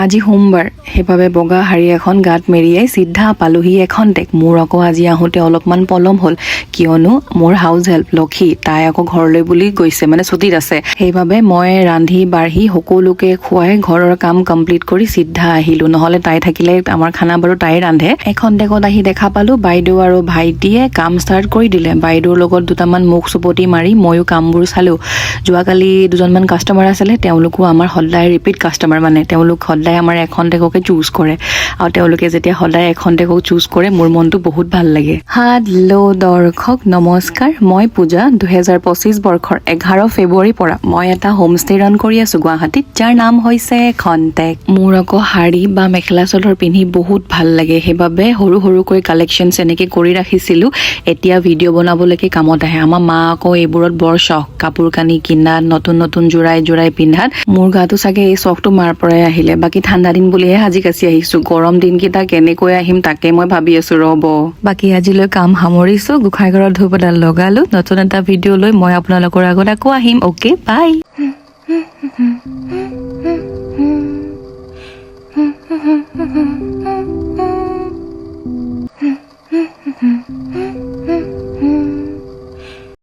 আজি সোমবাৰ সেইবাবে বগা শাৰী এখন গাত মেৰিয়াই চিধা পালোহি এখন টেক মোৰ আকৌ আজি আহোঁতে অলপমান পলম হ'ল কিয়নো মোৰ হাউচ হেল্প লক্ষী তাই আকৌ ঘৰলৈ বুলি গৈছে মানে ছুটিত আছে সেইবাবে মই ৰান্ধি বাঢ়ি সকলোকে খুৱাই ঘৰৰ কাম কমপ্লিট কৰি চিধা আহিলোঁ নহ'লে তাই থাকিলে আমাৰ খানা বাৰু তাই ৰান্ধে এখন টেকত আহি দেখা পালোঁ বাইদেউ আৰু ভাইটিয়ে কাম ষ্টাৰ্ট কৰি দিলে বাইদেউৰ লগত দুটামান মুখ চুপতি মাৰি ময়ো কামবোৰ চালোঁ যোৱাকালি দুজনমান কাষ্টমাৰ আছিলে তেওঁলোকো আমাৰ সদায় ৰিপিট কাষ্টমাৰ মানে তেওঁলোক সদায় আমাৰ এখন টেককে চুজ কৰে আৰু তেওঁলোকে যেতিয়া সদায় এখন টেকক চুজ কৰে মোৰ মনটো বহুত ভাল লাগে হেল্ল' দৰ্শক নমস্কাৰ মই পূজা 2025 বৰ্ষৰ 11 ফেব্ৰুৱাৰীৰ পৰা মই এটা হোমষ্টে ৰান কৰি আছোঁ গুৱাহাটীত যাৰ নাম হৈছে খন্তেক মোৰ আকৌ শাৰী বা মেখেলা চাদৰ পিন্ধি বহুত ভাল লাগে সেইবাবে সৰু সৰুকৈ কালেকশ্যনছ এনেকৈ কৰি ৰাখিছিলোঁ এতিয়া ভিডিঅ' বনাবলৈকে কামত আহে আমাৰ মা আকৌ এইবোৰত বৰ চখ কাপোৰ কানি কিনাত নতুন নতুন জোৰাই পিন্ধাত মোৰ গাটো চাগে এই চখটো মাৰ পৰাই আহিলে বাকী ঠাণ্ডা দিন বুলিহে সাজি কাচি আহিছোঁ গৰম দিনকেইটা কেনেকৈ আহিম তাকে মই ভাবি আছোঁ ৰ'ব বাকী আজিলৈ কাম সামৰিছোঁ গোঁসাই ঘৰত ধূপ এডাল লগালোঁ নতুন এটা ভিডিঅ' লৈ মই আপোনালোকৰ আগত আকৌ আহিম অ'কে বাই